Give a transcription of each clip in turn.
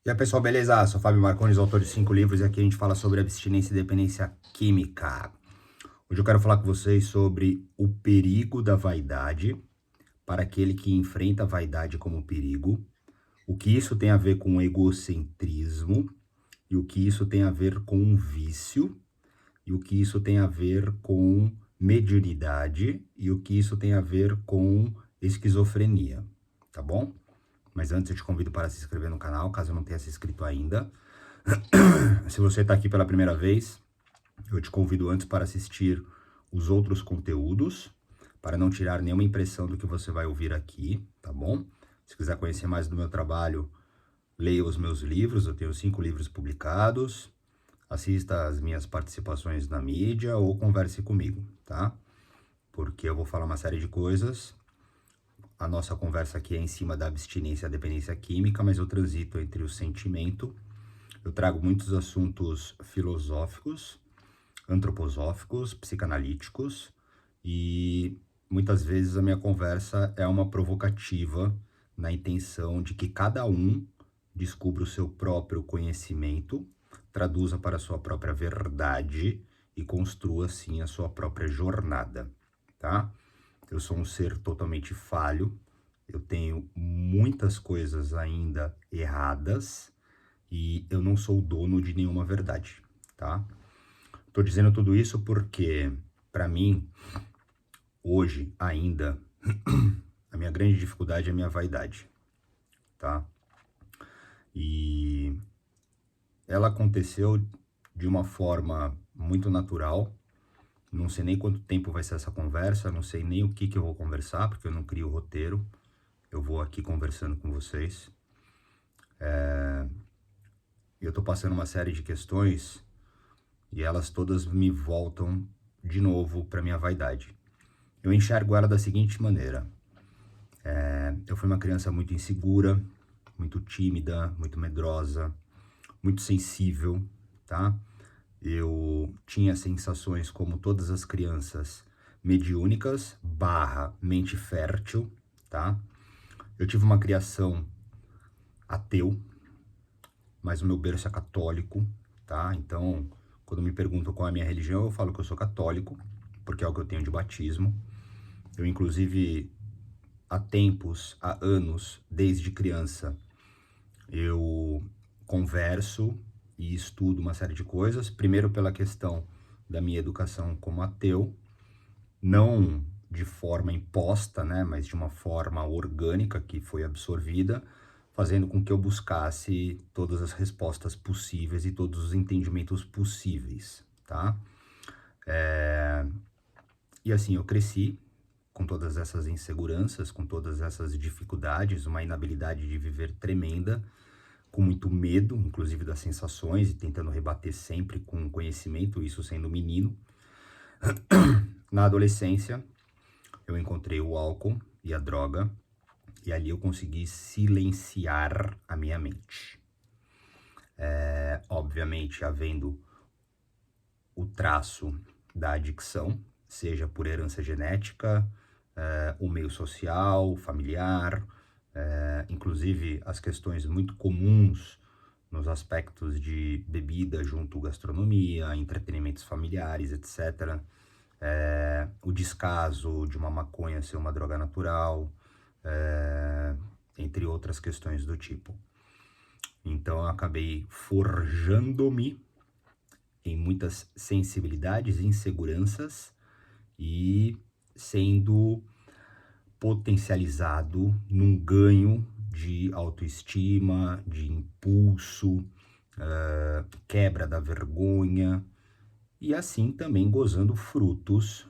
E aí, pessoal, beleza? Sou Fábio Marcondes, autor de 5 livros, e aqui a gente fala sobre abstinência e dependência química. Hoje eu quero falar com vocês sobre o perigo da vaidade para aquele que enfrenta a vaidade como perigo, o que isso tem a ver com egocentrismo, e o que isso tem a ver com um vício, e o que isso tem a ver com mediunidade, e o que isso tem a ver com esquizofrenia, tá bom? Mas antes eu te convido para se inscrever no canal, caso não tenha se inscrito ainda. Se você está aqui pela primeira vez, eu te convido antes para assistir os outros conteúdos, para não tirar nenhuma impressão do que você vai ouvir aqui, tá bom? Se quiser conhecer mais do meu trabalho, leia os meus livros, eu tenho 5 livros publicados, assista as minhas participações na mídia ou converse comigo, tá? Porque eu vou falar uma série de coisas. A nossa conversa aqui é em cima da abstinência e dependência química, mas eu transito entre o sentimento. Eu trago muitos assuntos filosóficos, antroposóficos, psicanalíticos, e muitas vezes a minha conversa é uma provocativa na intenção de que cada um descubra o seu próprio conhecimento, traduza para a sua própria verdade e construa assim a sua própria jornada, tá? Eu sou um ser totalmente falho, eu tenho muitas coisas ainda erradas, e eu não sou o dono de nenhuma verdade, tá? Tô dizendo tudo isso porque, para mim, hoje ainda, a minha grande dificuldade é a minha vaidade, tá? E ela aconteceu de uma forma muito natural. Não sei nem quanto tempo vai ser essa conversa, não sei nem o que eu vou conversar, porque eu não crio roteiro. Eu vou aqui conversando com vocês. E eu tô passando uma série de questões e elas todas me voltam de novo para minha vaidade. Eu enxergo ela da seguinte maneira. Eu fui uma criança muito insegura, muito tímida, muito medrosa, muito sensível, tá? Eu tinha sensações como todas as crianças mediúnicas, mente fértil, tá? Eu tive uma criação ateu, mas o meu berço é católico, tá? Então, quando me perguntam qual é a minha religião, eu falo que eu sou católico, porque é o que eu tenho de batismo. Eu, inclusive, há tempos, há anos, desde criança, eu converso e estudo uma série de coisas. Primeiro pela questão da minha educação como ateu, não de forma imposta, né, mas de uma forma orgânica que foi absorvida, fazendo com que eu buscasse todas as respostas possíveis e todos os entendimentos possíveis, tá? E assim, eu cresci com todas essas inseguranças, com todas essas dificuldades, uma inabilidade de viver tremenda, com muito medo, inclusive das sensações, e tentando rebater sempre com conhecimento, isso sendo menino. Na adolescência, eu encontrei o álcool e a droga, e ali eu consegui silenciar a minha mente. Obviamente, havendo o traço da adicção, seja por herança genética, o meio social, familiar, inclusive as questões muito comuns nos aspectos de bebida junto gastronomia, entretenimentos familiares, etc. O descaso de uma maconha ser uma droga natural, entre outras questões do tipo. Então eu acabei forjando-me em muitas sensibilidades e inseguranças e sendo potencializado num ganho de autoestima, de impulso, quebra da vergonha, e assim também gozando frutos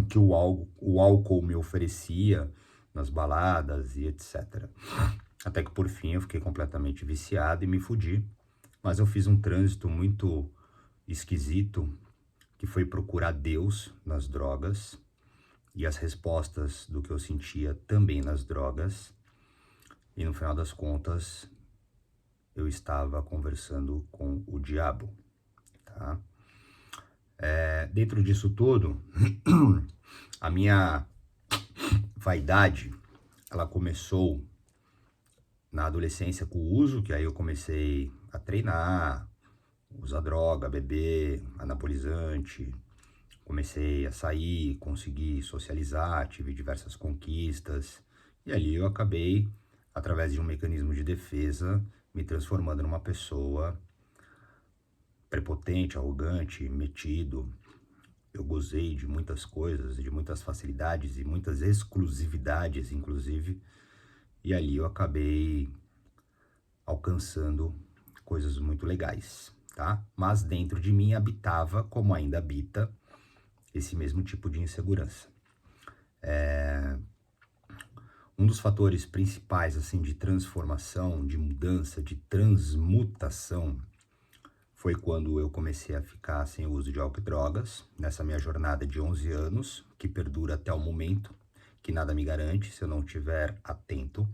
que o álcool me oferecia nas baladas e etc. Até que por fim eu fiquei completamente viciado e me fudi. Mas eu fiz um trânsito muito esquisito, que foi procurar Deus nas drogas e as respostas do que eu sentia também nas drogas. E no final das contas, eu estava conversando com o diabo, tá? Dentro disso tudo, a minha vaidade, ela começou na adolescência com o uso, que aí eu comecei a treinar, usar droga, beber, anabolizante, comecei a sair, consegui socializar, tive diversas conquistas, e ali eu acabei, através de um mecanismo de defesa, me transformando numa pessoa prepotente, arrogante, metido. Eu gozei de muitas coisas, de muitas facilidades e muitas exclusividades, inclusive, e ali eu acabei alcançando coisas muito legais, tá? Mas dentro de mim habitava, como ainda habita, esse mesmo tipo de insegurança. Um dos fatores principais, assim, de transformação, de mudança, de transmutação, foi quando eu comecei a ficar sem o uso de álcool e drogas, nessa minha jornada de 11 anos, que perdura até o momento, que nada me garante se eu não estiver atento.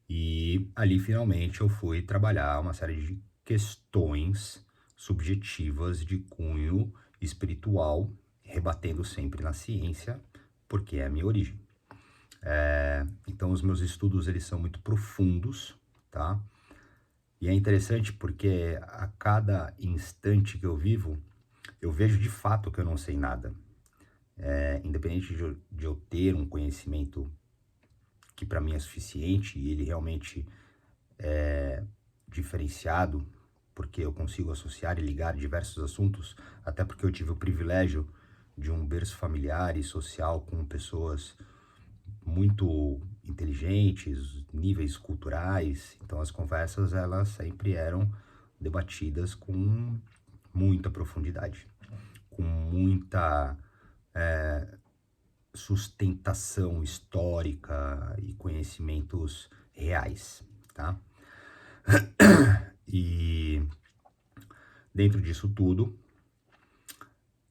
E ali, finalmente, eu fui trabalhar uma série de questões subjetivas de cunho espiritual, rebatendo sempre na ciência, porque é a minha origem. Então, os meus estudos, eles são muito profundos, tá? E é interessante porque a cada instante que eu vivo, eu vejo de fato que eu não sei nada. Independente de eu ter um conhecimento que para mim é suficiente e ele realmente é diferenciado, porque eu consigo associar e ligar diversos assuntos, até porque eu tive o privilégio de um berço familiar e social com pessoas muito inteligentes, níveis culturais, então as conversas elas sempre eram debatidas com muita profundidade, com muita sustentação histórica e conhecimentos reais, tá? E dentro disso tudo,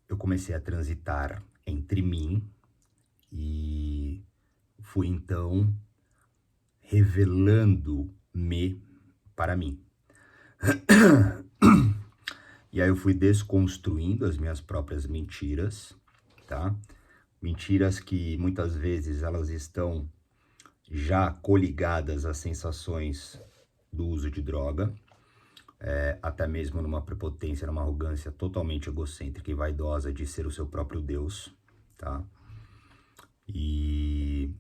eu comecei a transitar entre mim e fui então revelando-me para mim. E aí eu fui desconstruindo as minhas próprias mentiras, tá? Mentiras que muitas vezes elas estão já coligadas às sensações do uso de droga, até mesmo numa prepotência, numa arrogância totalmente egocêntrica e vaidosa de ser o seu próprio Deus, tá? E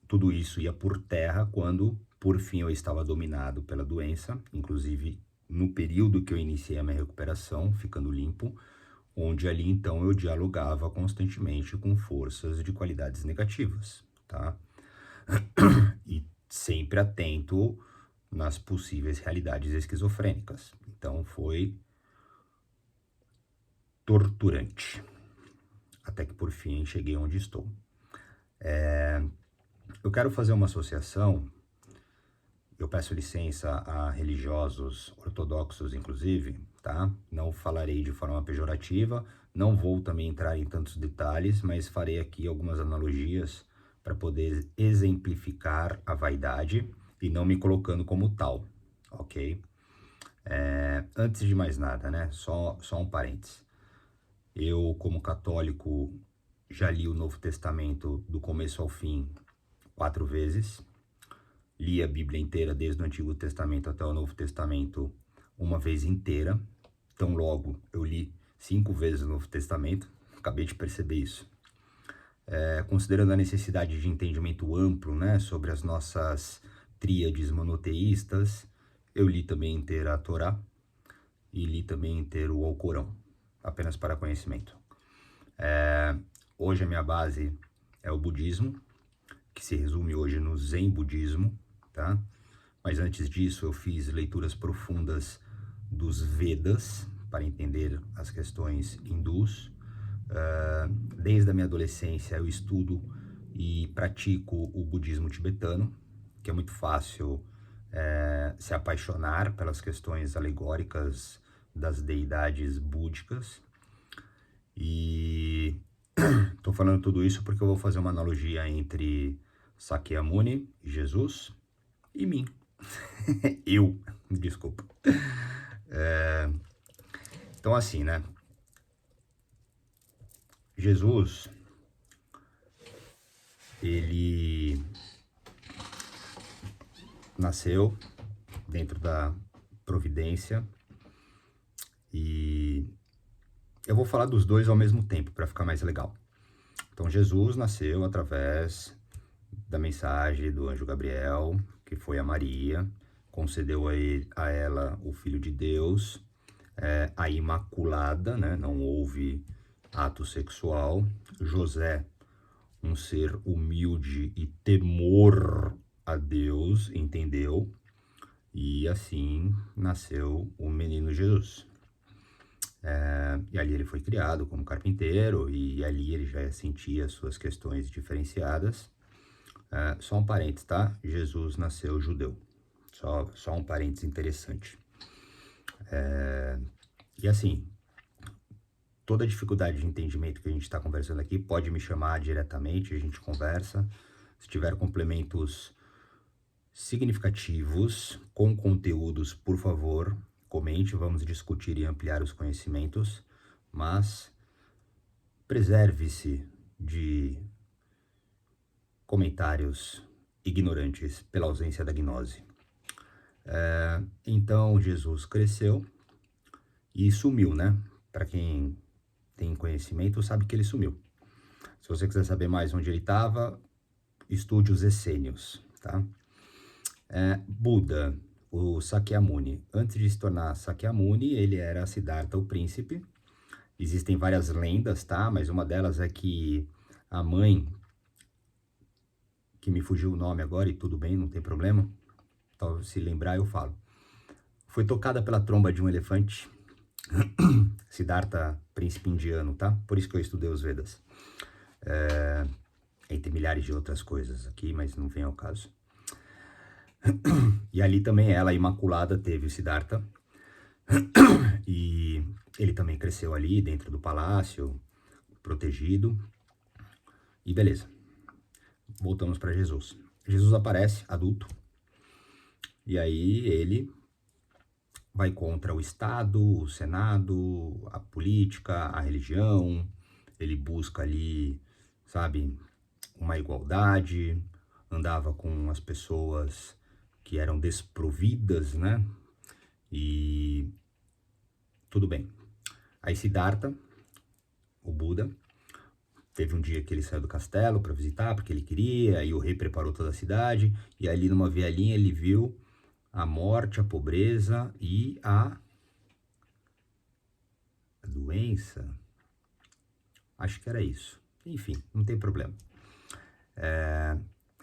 tudo isso ia por terra quando, por fim, eu estava dominado pela doença, inclusive no período que eu iniciei a minha recuperação, ficando limpo, onde ali então eu dialogava constantemente com forças de qualidades negativas, tá? E sempre atento nas possíveis realidades esquizofrênicas. Então foi torturante, até que por fim cheguei onde estou. Eu quero fazer uma associação, eu peço licença a religiosos ortodoxos, inclusive, tá? Não falarei de forma pejorativa, não vou também entrar em tantos detalhes, mas farei aqui algumas analogias para poder exemplificar a vaidade e não me colocando como tal, ok? Antes de mais nada, né? Só um parênteses. Eu, como católico, já li o Novo Testamento do começo ao fim 4 vezes. Li a Bíblia inteira, desde o Antigo Testamento até o Novo Testamento, uma vez inteira. Então, logo, eu li 5 vezes o Novo Testamento. Acabei de perceber isso. Considerando a necessidade de entendimento amplo, né, sobre as nossas tríades monoteístas, eu li também inteira a Torá e li também inteiro o Alcorão, apenas para conhecimento. Hoje a minha base é o budismo, que se resume hoje no Zen budismo, tá? Mas antes disso eu fiz leituras profundas dos Vedas para entender as questões hindus. Desde a minha adolescência eu estudo e pratico o budismo tibetano, que é muito fácil se apaixonar pelas questões alegóricas das deidades búdicas. E estou falando tudo isso porque eu vou fazer uma analogia entre Sakyamuni, Jesus, e mim. Eu, desculpa. Então assim, né? Jesus, ele nasceu dentro da providência e eu vou falar dos dois ao mesmo tempo para ficar mais legal. Então Jesus nasceu através da mensagem do anjo Gabriel, que foi a Maria, concedeu a ela o Filho de Deus, a Imaculada, né? Não houve ato sexual. José, um ser humilde e temor a Deus, entendeu? E assim nasceu o menino Jesus. E ali ele foi criado como carpinteiro, e ali ele já sentia suas questões diferenciadas. Só um parênteses, tá? Jesus nasceu judeu. Só um parênteses interessante. E assim, toda dificuldade de entendimento que a gente está conversando aqui, pode me chamar diretamente, a gente conversa. Se tiver complementos significativos, com conteúdos, por favor, comente, vamos discutir e ampliar os conhecimentos, mas preserve-se de comentários ignorantes pela ausência da gnose. Então, Jesus cresceu e sumiu, né? Para quem tem conhecimento, sabe que ele sumiu. Se você quiser saber mais onde ele estava, estude os essênios, tá? Buda, o Sakyamuni. Antes de se tornar Sakyamuni, ele era Siddhartha, o príncipe. Existem várias lendas, tá? Mas uma delas é que a mãe, que me fugiu o nome agora, e tudo bem, não tem problema. Então, se lembrar, eu falo. Foi tocada pela tromba de um elefante. Siddhartha, príncipe indiano, tá? Por isso que eu estudei os Vedas. Entre milhares de outras coisas aqui, mas não vem ao caso. E ali também ela, a Imaculada, teve o Siddhartha. E ele também cresceu ali dentro do palácio, protegido. E beleza. Voltamos para Jesus. Jesus aparece, adulto. E aí ele vai contra o Estado, o Senado, a política, a religião. Ele busca ali, sabe, uma igualdade. Andava com as pessoas que eram desprovidas, né? E tudo bem. Aí Siddhartha, o Buda, teve um dia que ele saiu do castelo para visitar, porque ele queria, e o rei preparou toda a cidade, e ali numa vielinha ele viu a morte, a pobreza e a doença. Acho que era isso. Enfim, não tem problema.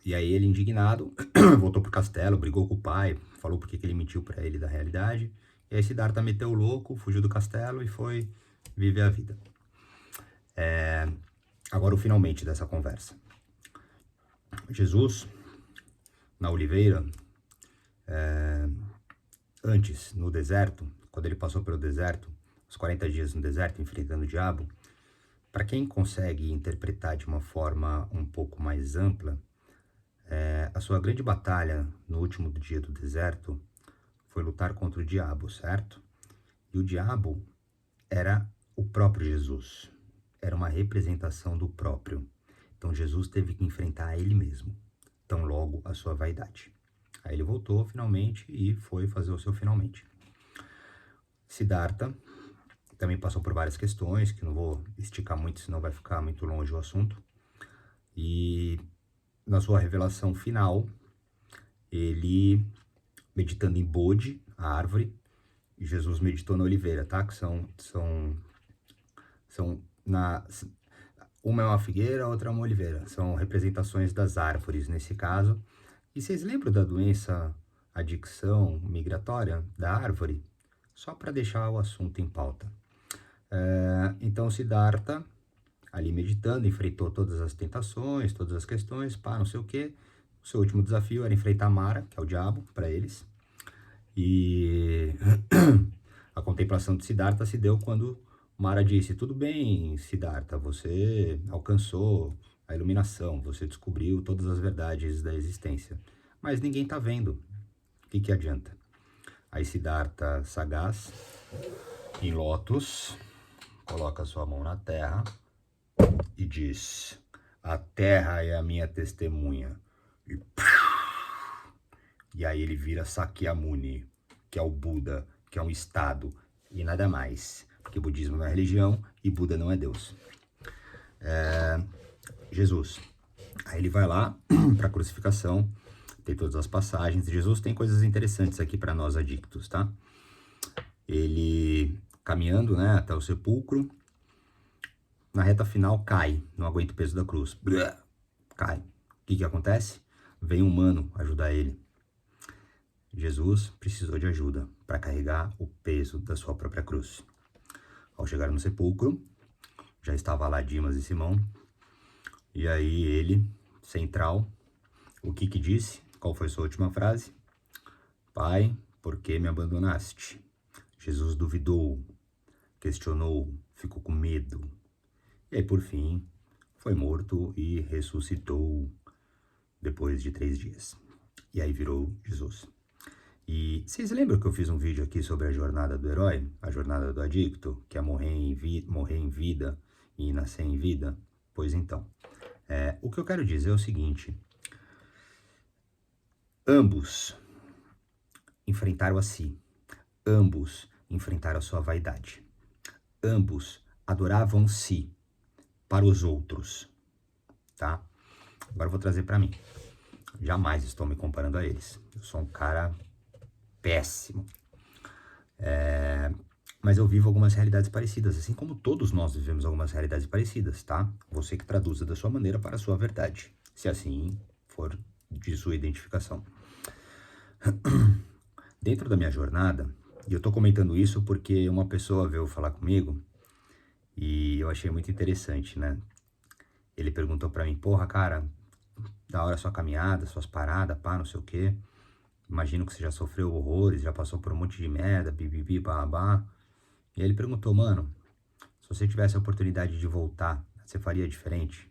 E aí ele, indignado, voltou pro castelo, brigou com o pai, falou porque que ele mentiu para ele da realidade. E aí Siddhartha meteu o louco, fugiu do castelo e foi viver a vida. Agora o finalmente dessa conversa. Jesus, na oliveira, antes, no deserto, quando ele passou pelo deserto, os 40 dias no deserto, enfrentando o diabo, para quem consegue interpretar de uma forma um pouco mais ampla, a sua grande batalha no último dia do deserto foi lutar contra o diabo, certo? E o diabo era o próprio Jesus, era uma representação do próprio. Então Jesus teve que enfrentar ele mesmo, tão logo a sua vaidade. Aí ele voltou finalmente e foi fazer o seu finalmente. Siddhartha também passou por várias questões, que não vou esticar muito, senão vai ficar muito longe o assunto. E na sua revelação final, ele, meditando em Bodhi, a árvore, e Jesus meditou na oliveira, tá? Que uma é uma figueira, a outra é uma oliveira. São representações das árvores, nesse caso. E vocês lembram da doença adicção migratória da árvore? Só para deixar o assunto em pauta. Então, Siddhartha, ali meditando, enfrentou todas as tentações, todas as questões, não sei o quê. O seu último desafio era enfrentar Mara, que é o diabo, para eles. E a contemplação de Siddhartha se deu quando Mara disse: tudo bem, Siddhartha, você alcançou a iluminação, você descobriu todas as verdades da existência, mas ninguém está vendo. O que adianta? Aí Siddhartha, sagaz, em lótus, coloca sua mão na terra e diz: a terra é a minha testemunha. E E aí ele vira Sakyamuni, que é o Buda, que é um estado e nada mais. Porque o budismo não é religião e Buda não é Deus. Jesus. Aí ele vai lá para a crucificação, tem todas as passagens. Jesus tem coisas interessantes aqui para nós adictos, tá? Ele caminhando, né, até o sepulcro, na reta final cai, não aguenta o peso da cruz. Bleh, cai. O que acontece? Vem um humano ajudar ele. Jesus precisou de ajuda para carregar o peso da sua própria cruz. Ao chegar no sepulcro, já estava lá Dimas e Simão. E aí ele, central, o que disse? Qual foi sua última frase? Pai, por que me abandonaste? Jesus duvidou, questionou, ficou com medo. E aí, por fim, foi morto e ressuscitou depois de 3 dias. E aí virou Jesus. E vocês lembram que eu fiz um vídeo aqui sobre a jornada do herói? A jornada do adicto, que é morrer em vida e nascer em vida? Pois então, o que eu quero dizer é o seguinte. Ambos enfrentaram a si. Ambos enfrentaram a sua vaidade. Ambos adoravam-se para os outros, tá? Agora eu vou trazer para mim. Jamais estou me comparando a eles. Eu sou um cara péssimo. Mas eu vivo algumas realidades parecidas, assim como todos nós vivemos algumas realidades parecidas, tá? Você que traduza da sua maneira para a sua verdade, se assim for de sua identificação. Dentro da minha jornada, e eu tô comentando isso porque uma pessoa veio falar comigo e eu achei muito interessante, né? Ele perguntou pra mim, porra, cara, da hora sua caminhada, suas paradas, pá, não sei o quê. Imagino que você já sofreu horrores, já passou por um monte de merda, bibibi, babá. E aí ele perguntou, mano, se você tivesse a oportunidade de voltar, você faria diferente?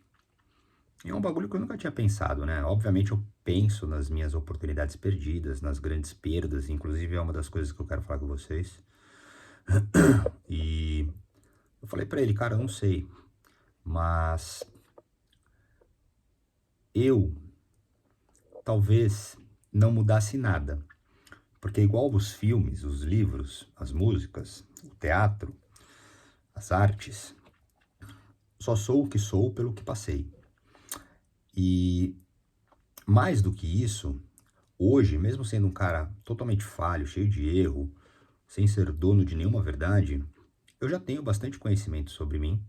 E é um bagulho que eu nunca tinha pensado, né? Obviamente eu penso nas minhas oportunidades perdidas, nas grandes perdas, inclusive é uma das coisas que eu quero falar com vocês. E eu falei pra ele, cara, eu não sei, mas eu talvez não mudasse nada. Porque igual os filmes, os livros, as músicas, o teatro, as artes, só sou o que sou pelo que passei. E mais do que isso, hoje, mesmo sendo um cara totalmente falho, cheio de erro, sem ser dono de nenhuma verdade, eu já tenho bastante conhecimento sobre mim,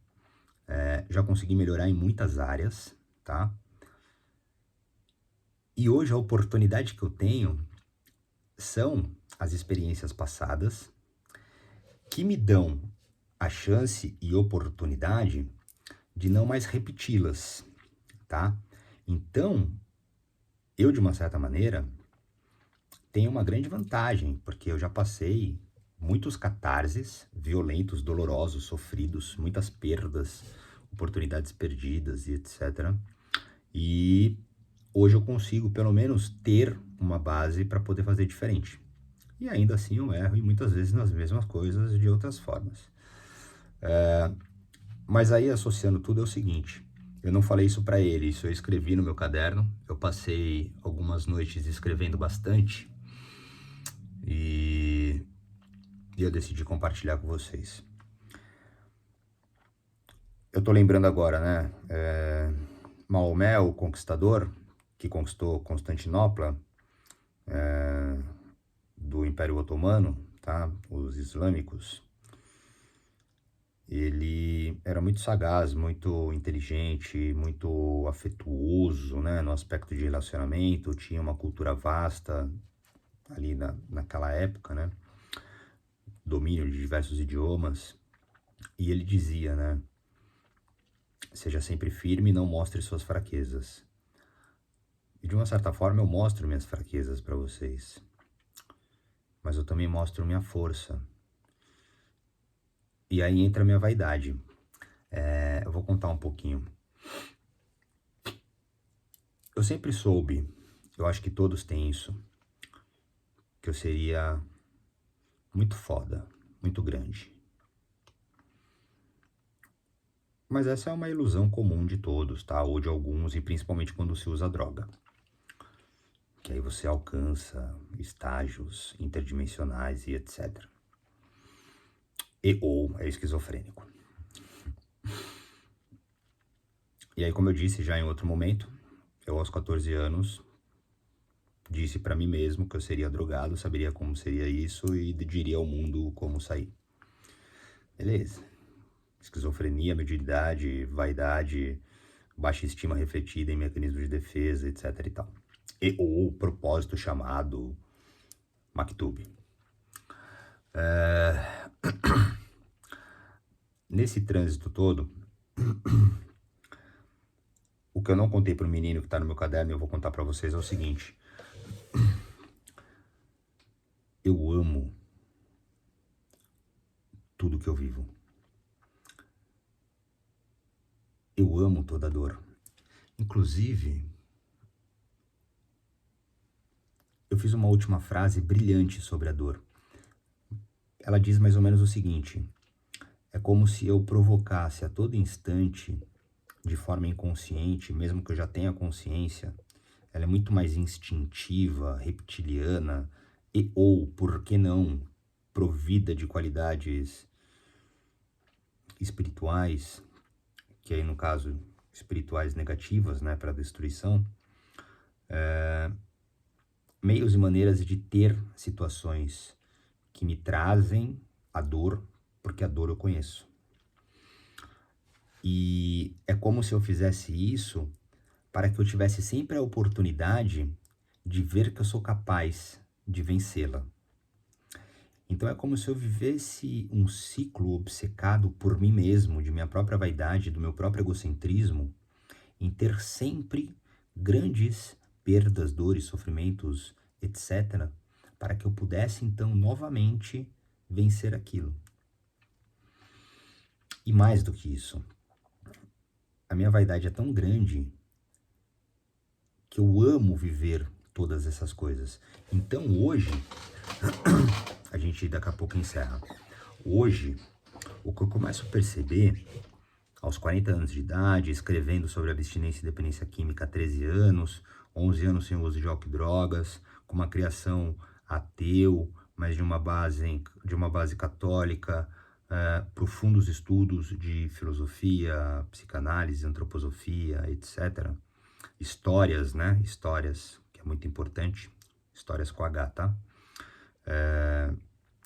já consegui melhorar em muitas áreas, tá? E hoje a oportunidade que eu tenho são as experiências passadas que me dão a chance e oportunidade de não mais repeti-las, tá? Então, eu de uma certa maneira tenho uma grande vantagem, porque eu já passei muitos catarses violentos, dolorosos, sofridos, muitas perdas, oportunidades perdidas e etc. E hoje eu consigo pelo menos ter uma base para poder fazer diferente. E ainda assim eu erro e muitas vezes nas mesmas coisas de outras formas. Mas aí associando tudo é o seguinte, eu não falei isso para ele, isso eu escrevi no meu caderno, eu passei algumas noites escrevendo bastante e eu decidi compartilhar com vocês. Eu tô lembrando agora, né, Maomé, o conquistador, que conquistou Constantinopla, do Império Otomano, tá, os islâmicos, ele era muito sagaz, muito inteligente, muito afetuoso, né, no aspecto de relacionamento, tinha uma cultura vasta ali naquela época, né, domínio de diversos idiomas, e ele dizia, né, seja sempre firme e não mostre suas fraquezas. E de uma certa forma eu mostro minhas fraquezas para vocês, mas eu também mostro minha força. E aí entra a minha vaidade. Eu vou contar um pouquinho. Eu sempre soube, eu acho que todos têm isso, que eu seria muito foda, muito grande. Mas essa é uma ilusão comum de todos, tá? Ou de alguns, e principalmente quando se usa droga. que aí você alcança estágios interdimensionais e etc. E ou é esquizofrênico. E aí, como eu disse já em outro momento, eu aos 14 anos disse para mim mesmo que eu seria drogado, saberia como seria isso e diria ao mundo como sair. Beleza. Esquizofrenia, mediunidade, vaidade, baixa estima refletida em mecanismos de defesa, etc e tal. E ou propósito chamado Maktub. Nesse trânsito todo, o que eu não contei pro menino que tá no meu caderno, eu vou contar pra vocês, é o seguinte. Eu amo tudo que eu vivo. Eu amo toda dor. Inclusive, eu fiz uma última frase brilhante sobre a dor. Ela diz mais ou menos o seguinte: é como se eu provocasse a todo instante, de forma inconsciente, mesmo que eu já tenha consciência, ela é muito mais instintiva, reptiliana e ou, por que não, provida de qualidades espirituais, que aí no caso espirituais negativas, né, para destruição, meios e maneiras de ter situações que me trazem a dor, porque a dor eu conheço. E é como se eu fizesse isso para que eu tivesse sempre a oportunidade de ver que eu sou capaz de vencê-la. Então é como se eu vivesse um ciclo obcecado por mim mesmo, de minha própria vaidade, do meu próprio egocentrismo, em ter sempre grandes perdas, dores, sofrimentos, etc., para que eu pudesse então novamente vencer aquilo. E mais do que isso, a minha vaidade é tão grande que eu amo viver todas essas coisas. Então hoje, a gente daqui a pouco encerra. Hoje, o que eu começo a perceber, aos 40 anos de idade, escrevendo sobre abstinência e dependência química há 13 anos, 11 anos sem uso de álcool e drogas, com uma criação ateu, mas de uma base católica, profundos estudos de filosofia, psicanálise, antroposofia, etc. Histórias, né? Histórias, que é muito importante. Histórias com H, tá?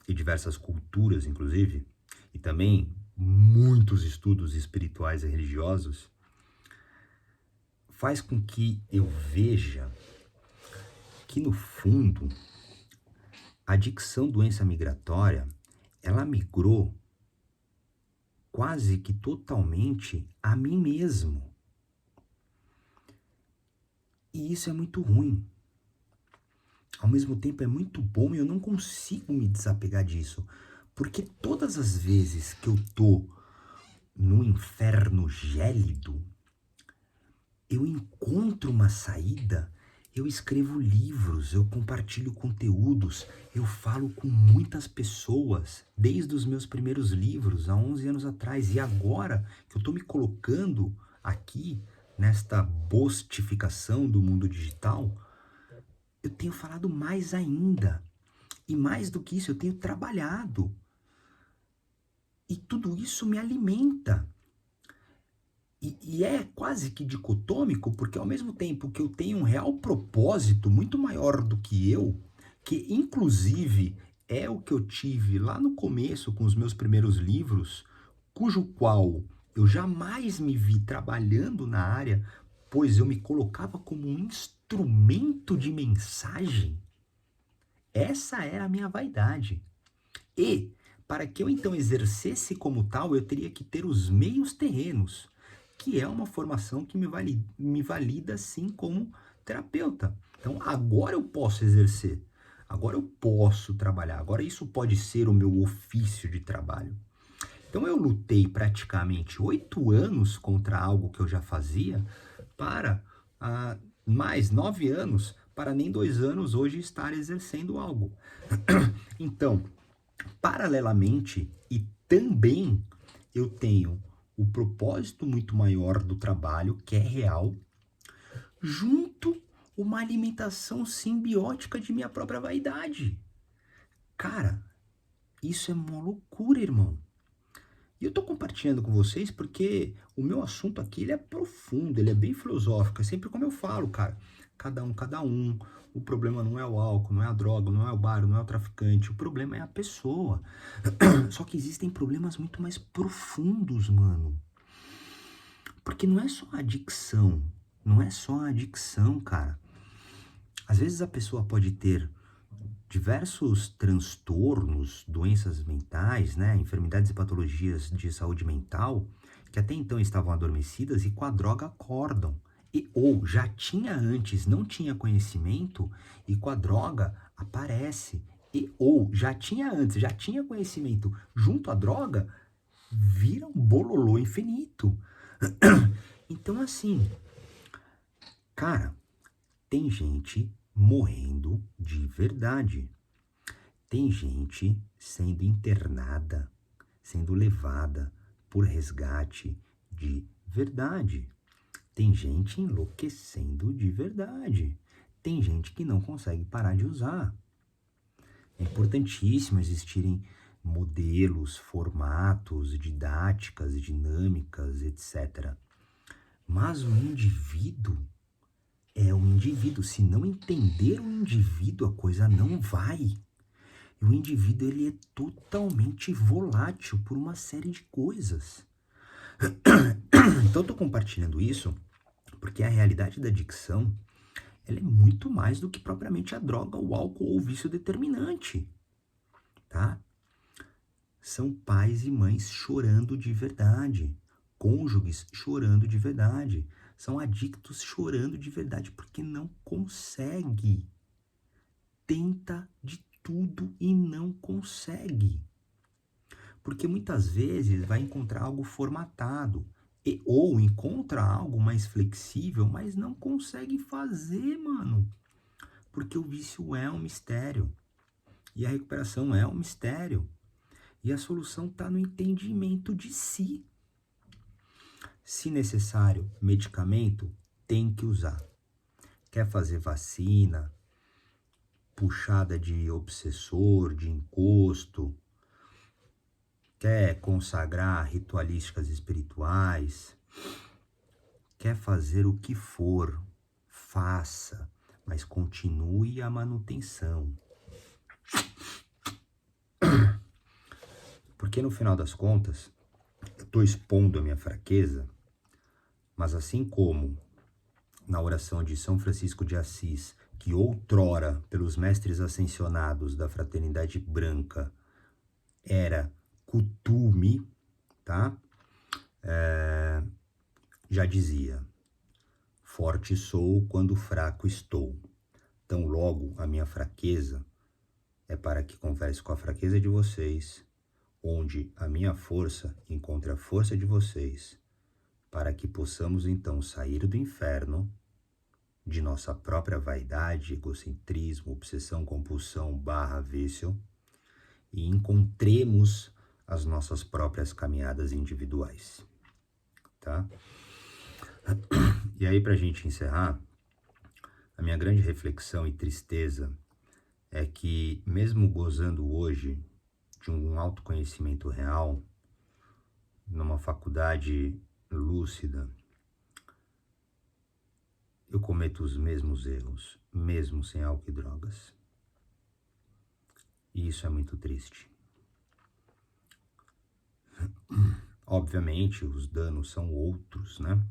E diversas culturas, inclusive. E também muitos estudos espirituais e religiosos. Faz com que eu veja que, no fundo, a adicção doença migratória, ela migrou quase que totalmente a mim mesmo. E isso é muito ruim. Ao mesmo tempo é muito bom e eu não consigo me desapegar disso. Porque todas as vezes que eu tô no inferno gélido, eu encontro uma saída, eu escrevo livros, eu compartilho conteúdos, eu falo com muitas pessoas, desde os meus primeiros livros, há 11 anos atrás. E agora que eu tô me colocando aqui, nesta bostificação do mundo digital, eu tenho falado mais ainda. E mais do que isso, eu tenho trabalhado. E tudo isso me alimenta. E é quase que dicotômico, porque ao mesmo tempo que eu tenho um real propósito muito maior do que eu, que inclusive é o que eu tive lá no começo com os meus primeiros livros, cujo qual eu jamais me vi trabalhando na área, pois eu me colocava como um instrumento de mensagem. Essa era a minha vaidade. E, para que eu então exercesse como tal, eu teria que ter os meios terrenos, que é uma formação que me valida sim como terapeuta. Então, agora eu posso exercer, agora eu posso trabalhar, agora isso pode ser o meu ofício de trabalho. Então, eu lutei praticamente 8 anos contra algo que eu já fazia para mais 9 anos, para nem 2 anos hoje estar exercendo algo. Então, paralelamente e também eu tenho o propósito muito maior do trabalho, que é real, junto uma alimentação simbiótica de minha própria vaidade. Cara, isso é uma loucura, irmão. E eu tô compartilhando com vocês porque o meu assunto aqui, ele é profundo, ele é bem filosófico. É sempre como eu falo, cara. Cada um, cada um. O problema não é o álcool, não é a droga, não é o bar, não é o traficante. O problema é a pessoa. Só que existem problemas muito mais profundos, mano. Porque não é só a adicção. Não é só a adicção, cara. Às vezes a pessoa pode ter diversos transtornos, doenças mentais, né, enfermidades e patologias de saúde mental, que até então estavam adormecidas e com a droga acordam. E, ou já tinha antes, não tinha conhecimento e com a droga aparece. E, ou já tinha antes, já tinha conhecimento, junto à droga, vira um bololô infinito. Então, assim, cara, tem gente morrendo de verdade. Tem gente sendo internada, sendo levada por resgate de verdade. Tem gente enlouquecendo de verdade. Tem gente que não consegue parar de usar. É importantíssimo existirem modelos, formatos, didáticas, dinâmicas, etc. Mas o indivíduo é um indivíduo. Se não entender o indivíduo, a coisa não vai. E o indivíduo, ele é totalmente volátil por uma série de coisas. Então eu tô compartilhando isso porque a realidade da adicção, ela é muito mais do que propriamente a droga, o álcool ou o vício determinante, tá? São pais e mães chorando de verdade, cônjuges chorando de verdade, são adictos chorando de verdade porque não consegue. Tenta de tudo e não consegue. Porque muitas vezes vai encontrar algo formatado ou encontra algo mais flexível, mas não consegue fazer, mano. Porque o vício é um mistério e a recuperação é um mistério e a solução está no entendimento de si. Se necessário, medicamento tem que usar. Quer fazer vacina, puxada de obsessor, de encosto, quer consagrar ritualísticas espirituais, quer fazer o que for, faça, mas continue a manutenção. Porque no final das contas, eu estou expondo a minha fraqueza, mas assim como na oração de São Francisco de Assis, que outrora, pelos mestres ascensionados da Fraternidade Branca, era costume, tá? Já dizia, forte sou quando fraco estou. Tão logo a minha fraqueza é para que converse com a fraqueza de vocês, onde a minha força encontre a força de vocês, para que possamos então sair do inferno de nossa própria vaidade, egocentrismo, obsessão, compulsão, vício, e encontremos as nossas próprias caminhadas individuais, tá? E aí, pra gente encerrar, a minha grande reflexão e tristeza é que, mesmo gozando hoje de um autoconhecimento real, numa faculdade lúcida, eu cometo os mesmos erros, mesmo sem álcool e drogas. E isso é muito triste. Obviamente, os danos são outros, né?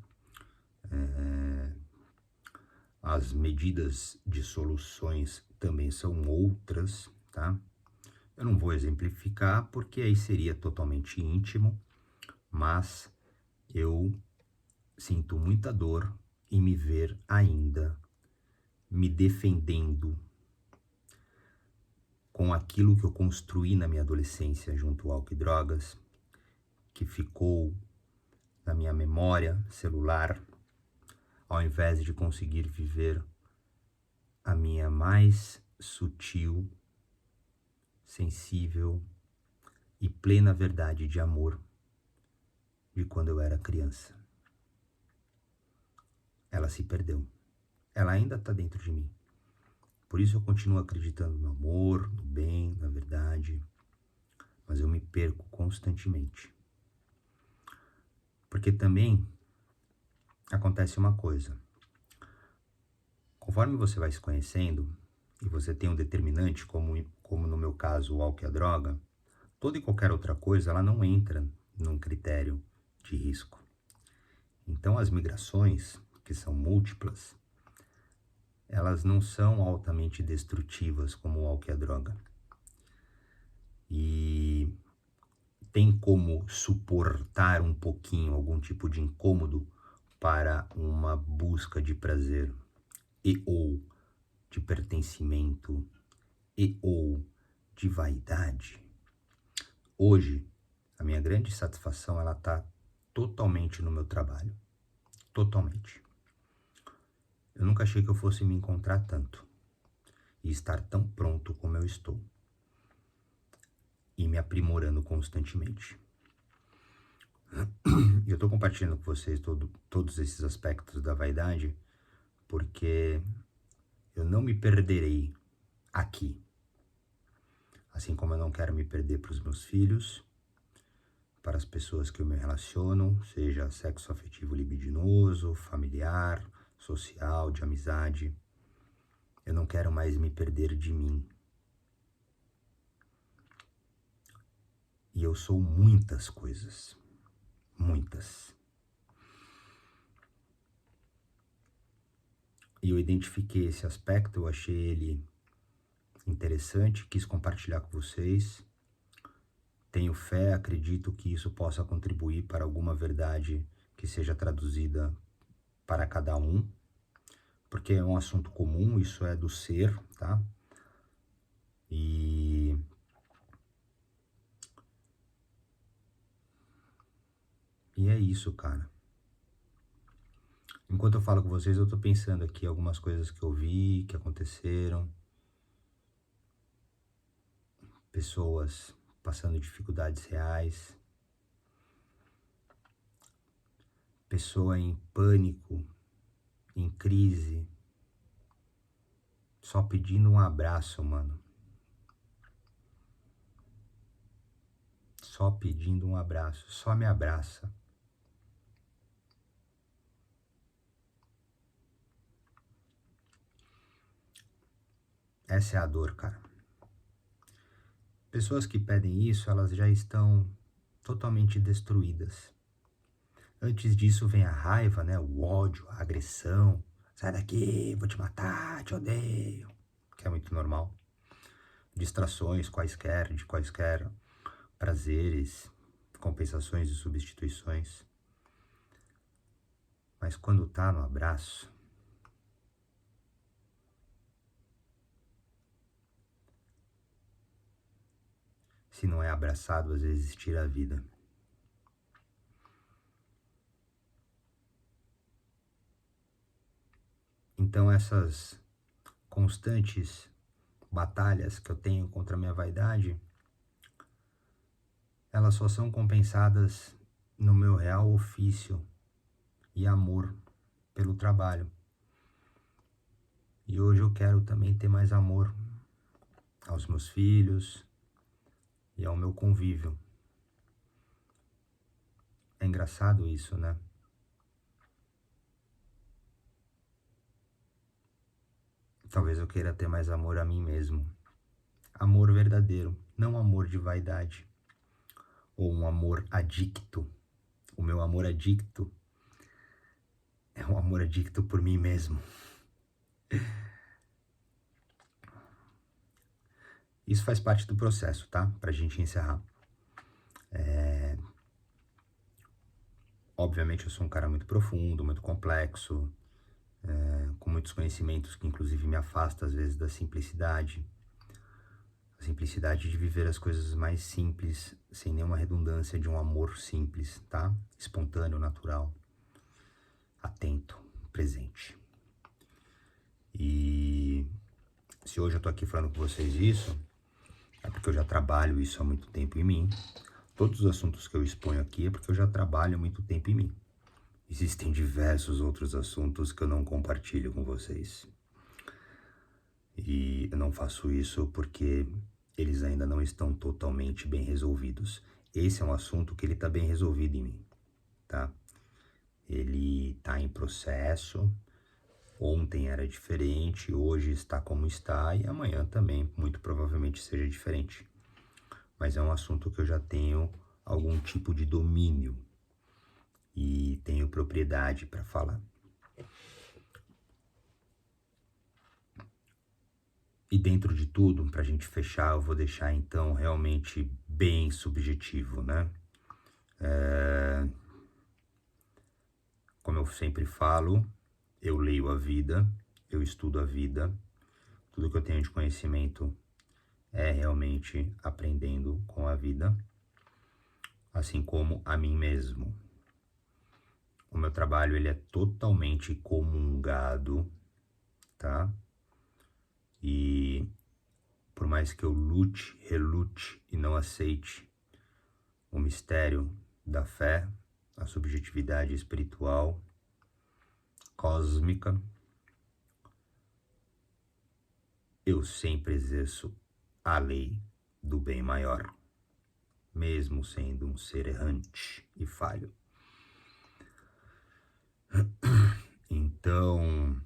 As medidas de soluções também são outras, tá? Eu não vou exemplificar porque aí seria totalmente íntimo, mas eu sinto muita dor em me ver ainda me defendendo com aquilo que eu construí na minha adolescência junto ao álcool e drogas, que ficou na minha memória celular, ao invés de conseguir viver a minha mais sutil, sensível e plena verdade de amor de quando eu era criança. Ela se perdeu. ela ainda está dentro de mim. Por isso eu continuo acreditando no amor, no bem, na verdade, mas eu me perco constantemente. Porque também acontece uma coisa. Conforme você vai se conhecendo e você tem um determinante, como no meu caso o álcool e a droga, toda e qualquer outra coisa ela não entra num critério de risco. Então as migrações, que são múltiplas, elas não são altamente destrutivas como o álcool e a droga. E tem como suportar um pouquinho algum tipo de incômodo para uma busca de prazer e ou de pertencimento e ou de vaidade. Hoje, a minha grande satisfação ela está totalmente no meu trabalho. Totalmente. Eu nunca achei que eu fosse me encontrar tanto e estar tão pronto como eu estou e me aprimorando constantemente. E eu estou compartilhando com vocês todos esses aspectos da vaidade porque eu não me perderei aqui. Assim como eu não quero me perder para os meus filhos, para as pessoas que eu me relaciono, seja sexo afetivo libidinoso, familiar, social, de amizade. Eu não quero mais me perder de mim. E eu sou muitas coisas. Muitas. E eu identifiquei esse aspecto, eu achei ele interessante, quis compartilhar com vocês. Tenho fé, acredito que isso possa contribuir para alguma verdade que seja traduzida para cada um, porque é um assunto comum, isso é do ser, tá? E é isso, cara. Enquanto eu falo com vocês, eu tô pensando aqui algumas coisas que eu vi, que aconteceram. Pessoas passando dificuldades reais. Pessoa em pânico, em crise. Só pedindo um abraço, mano. Só pedindo um abraço. Só me abraça. Essa é a dor, cara. Pessoas que pedem isso, elas já estão totalmente destruídas. Antes disso vem a raiva, né? O ódio, a agressão. Sai daqui, vou te matar, te odeio. Que é muito normal. Distrações quaisquer, de quaisquer prazeres, compensações e substituições. Mas quando tá no abraço, se não é abraçado, às vezes tira a vida. Então essas constantes batalhas que eu tenho contra a minha vaidade, elas só são compensadas no meu real ofício e amor pelo trabalho. E hoje eu quero também ter mais amor aos meus filhos e ao meu convívio. É engraçado isso, né? Talvez eu queira ter mais amor a mim mesmo. Amor verdadeiro, não amor de vaidade. Ou um amor adicto. O meu amor adicto é um amor adicto por mim mesmo. Isso faz parte do processo, tá? Pra gente encerrar. Obviamente eu sou um cara muito profundo, muito complexo, com muitos conhecimentos que inclusive me afasta às vezes da simplicidade. A simplicidade de viver as coisas mais simples, sem nenhuma redundância, de um amor simples, tá? Espontâneo, natural, atento, presente. E se hoje eu tô aqui falando com vocês isso, é porque eu já trabalho isso há muito tempo em mim. Todos os assuntos que eu exponho aqui é porque eu já trabalho há muito tempo em mim. existem diversos outros assuntos que eu não compartilho com vocês. E eu não faço isso porque eles ainda não estão totalmente bem resolvidos. Esse é um assunto que ele está bem resolvido em mim, tá? Ele está em processo. Ontem era diferente, hoje está como está e amanhã também muito provavelmente seja diferente. Mas é um assunto que eu já tenho algum tipo de domínio e tenho propriedade para falar. E dentro de tudo, para a gente fechar, eu vou deixar então realmente bem subjetivo, né? Como eu sempre falo, eu leio a vida, eu estudo a vida, tudo que eu tenho de conhecimento é realmente aprendendo com a vida, assim como a mim mesmo. O meu trabalho ele é totalmente comungado, tá? E por mais que eu lute, relute e não aceite o mistério da fé, a subjetividade espiritual, cósmica, eu sempre exerço a lei do bem maior, mesmo sendo um ser errante e falho. Então,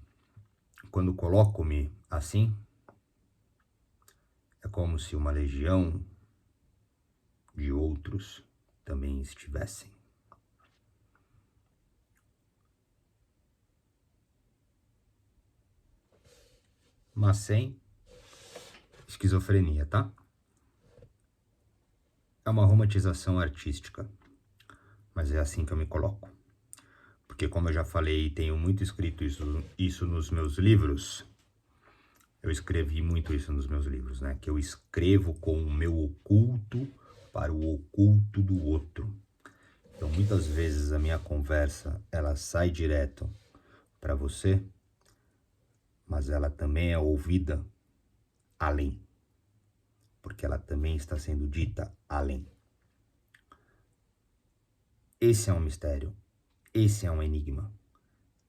quando coloco-me assim, é como se uma legião de outros também estivessem. Mas sem esquizofrenia, tá? É uma romantização artística, mas é assim que eu me coloco. Porque como eu já falei e tenho muito escrito isso nos meus livros, eu escrevi muito isso nos meus livros, né? Que eu escrevo com o meu oculto para o oculto do outro. Então muitas vezes a minha conversa, ela sai direto para você, mas ela também é ouvida além, porque ela também está sendo dita além. Esse é um mistério, esse é um enigma,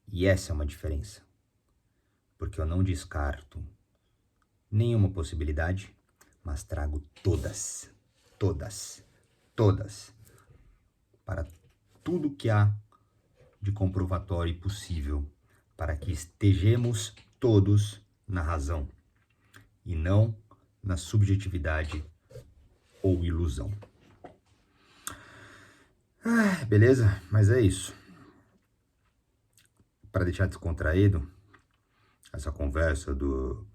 e essa é uma diferença, porque eu não descarto nenhuma possibilidade, mas trago todas, todas, todas, para tudo que há de comprovatório possível, para que estejamos todos na razão, e não na subjetividade ou ilusão. Beleza? Mas é isso. Para deixar descontraído, essa conversa do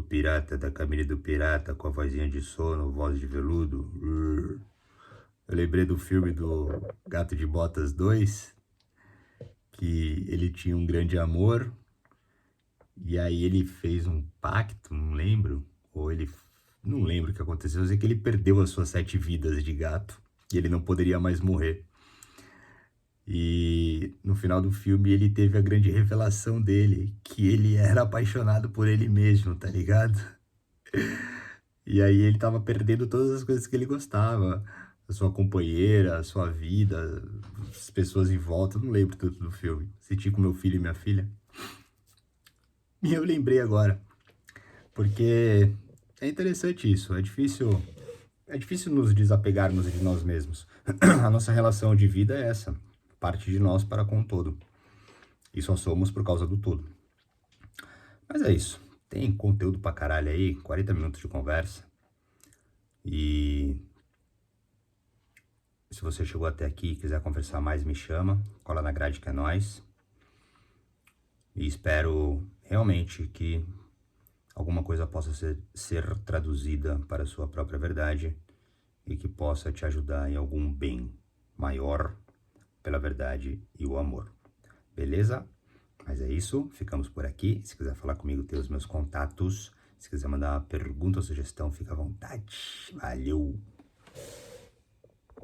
pirata, da Camille do Pirata, com a vozinha de sono, voz de veludo. Eu lembrei do filme do Gato de Botas 2, que ele tinha um grande amor, e aí ele fez um pacto, não lembro, ou ele, não lembro o que aconteceu, eu sei que ele perdeu as suas 7 vidas de gato, e ele não poderia mais morrer. E no final do filme ele teve a grande revelação dele, que ele era apaixonado por ele mesmo, tá ligado? E aí ele tava perdendo todas as coisas que ele gostava, a sua companheira, a sua vida, as pessoas em volta, eu não lembro tudo do filme. Assisti com meu filho e minha filha. E eu lembrei agora, porque é interessante isso, é difícil nos desapegarmos de nós mesmos. A nossa relação de vida é essa, parte de nós para com o todo. E só somos por causa do todo. Mas é isso. Tem conteúdo pra caralho aí, 40 minutos de conversa. E se você chegou até aqui e quiser conversar mais, me chama. Cola na grade que é nóis. E espero realmente que alguma coisa possa ser traduzida para a sua própria verdade e que possa te ajudar em algum bem maior pela verdade e o amor. Beleza? Mas é isso, ficamos por aqui. Se quiser falar comigo, tem os meus contatos. Se quiser mandar uma pergunta ou sugestão, fica à vontade. Valeu!